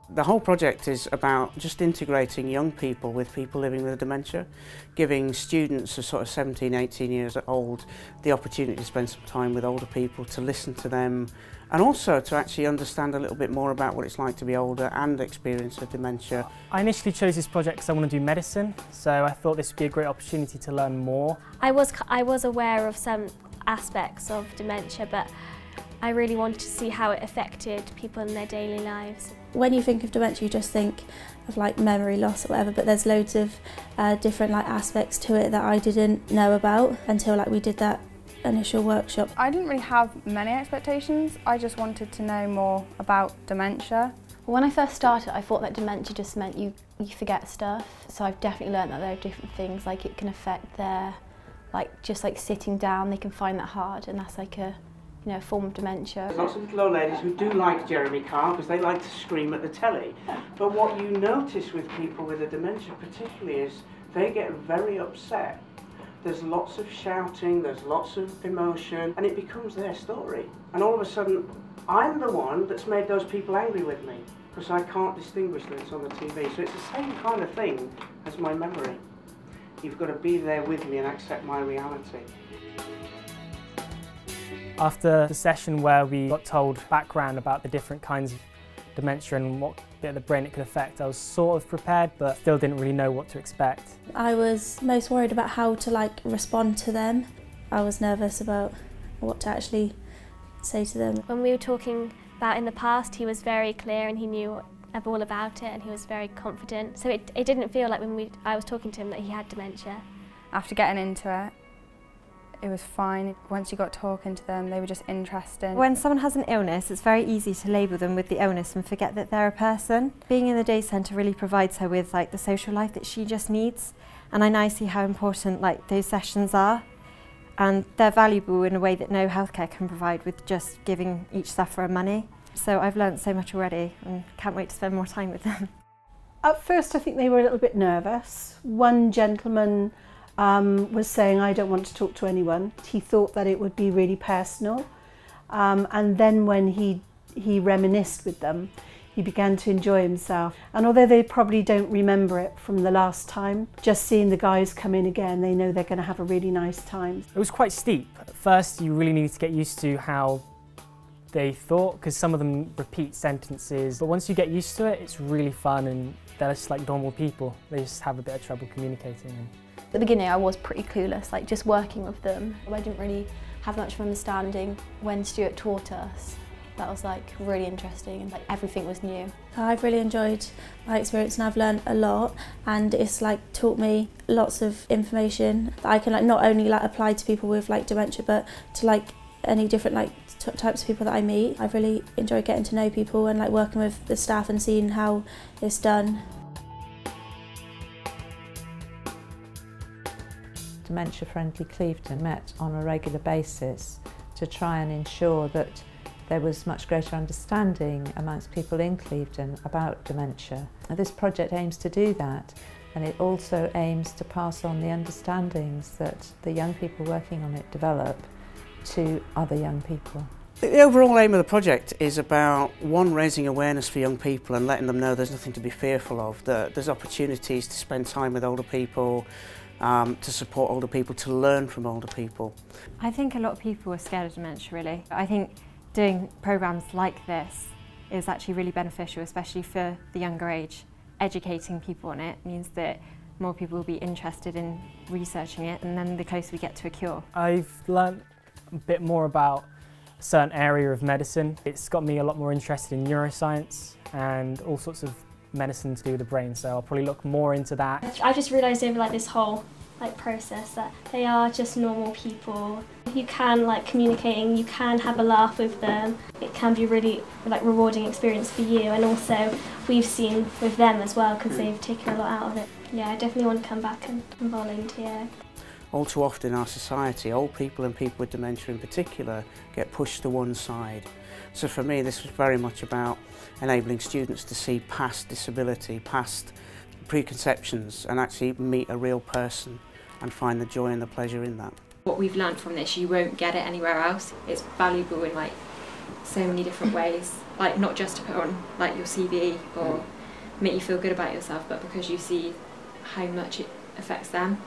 The whole project is about just integrating young people with people living with dementia, giving students of sort of 17, 18 years old the opportunity to spend some time with older people, to listen to them, and also to actually understand a little bit more about what it's like to be older and experience of dementia. I initially chose this project because I want to do medicine, so I thought this would be a great opportunity to learn more. I was aware of some aspects of dementia, but I really wanted to see how it affected people in their daily lives. When you think of dementia, you just think of like memory loss or whatever, but there's loads of different aspects to it that I didn't know about until we did that initial workshop. I didn't really have many expectations. I just wanted to know more about dementia. When I first started, I thought that dementia just meant you forget stuff. So I've definitely learned that there are different things, it can affect their, just sitting down, they can find that hard, and that's a form of dementia. There's lots of little old ladies who do like Jeremy Carr because they like to scream at the telly. But what you notice with people with a dementia particularly is they get very upset. There's lots of shouting, there's lots of emotion, and it becomes their story. And all of a sudden, I'm the one that's made those people angry with me because I can't distinguish that it's on the TV. So it's the same kind of thing as my memory. You've got to be there with me and accept my reality. After the session where we got told background about the different kinds of dementia and what bit of the brain it could affect, I was sort of prepared but still didn't really know what to expect. I was most worried about how to respond to them. I was nervous about what to actually say to them. When we were talking about in the past, he was very clear and he knew all about it and he was very confident. So it didn't feel like when I was talking to him that he had dementia. After getting into it, it was fine. Once you got talking to them, they were just interesting. When someone has an illness, it's very easy to label them with the illness and forget that they're a person. Being in the day centre really provides her with the social life that she just needs, and I now see how important those sessions are, and they're valuable in a way that no healthcare can provide with just giving each sufferer money. So I've learnt so much already and can't wait to spend more time with them. At first I think they were a little bit nervous. One gentleman was saying, I don't want to talk to anyone. He thought that it would be really personal. And then when he reminisced with them, he began to enjoy himself. And although they probably don't remember it from the last time, just seeing the guys come in again, they know they're going to have a really nice time. It was quite steep. At first you really need to get used to how they thought, because some of them repeat sentences, but once you get used to it, it's really fun and they're just like normal people. They just have a bit of trouble communicating. At the beginning I was pretty clueless, just working with them. I didn't really have much of an understanding. When Stuart taught us, that was really interesting and everything was new. I've really enjoyed my experience and I've learned a lot, and it's taught me lots of information that I can not only apply to people with dementia, but to any different types of people that I meet. I've really enjoyed getting to know people and working with the staff and seeing how it's done. Dementia Friendly Clevedon met on a regular basis to try and ensure that there was much greater understanding amongst people in Clevedon about dementia. Now, this project aims to do that, and it also aims to pass on the understandings that the young people working on it develop to other young people. The overall aim of the project is about, one, raising awareness for young people and letting them know there's nothing to be fearful of, that there's opportunities to spend time with older people, to support older people, to learn from older people. I think a lot of people are scared of dementia, really. I think doing programmes like this is actually really beneficial, especially for the younger age. Educating people on it means that more people will be interested in researching it, and then the closer we get to a cure. I've learnt a bit more about a certain area of medicine. It's got me a lot more interested in neuroscience and all sorts of medicine to do with the brain, so I'll probably look more into that. I just realised over this whole process that they are just normal people. You can communicating, you can have a laugh with them. It can be really rewarding experience for you, and also we've seen with them as well because they've taken a lot out of it. Yeah, I definitely want to come back and volunteer. All too often in our society, old people and people with dementia in particular get pushed to one side. So for me, this was very much about enabling students to see past disability, past preconceptions, and actually meet a real person and find the joy and the pleasure in that. What we've learned from this, you won't get it anywhere else. It's valuable in so many different ways, like not just to put on like your CV or make you feel good about yourself, but because you see how much it affects them.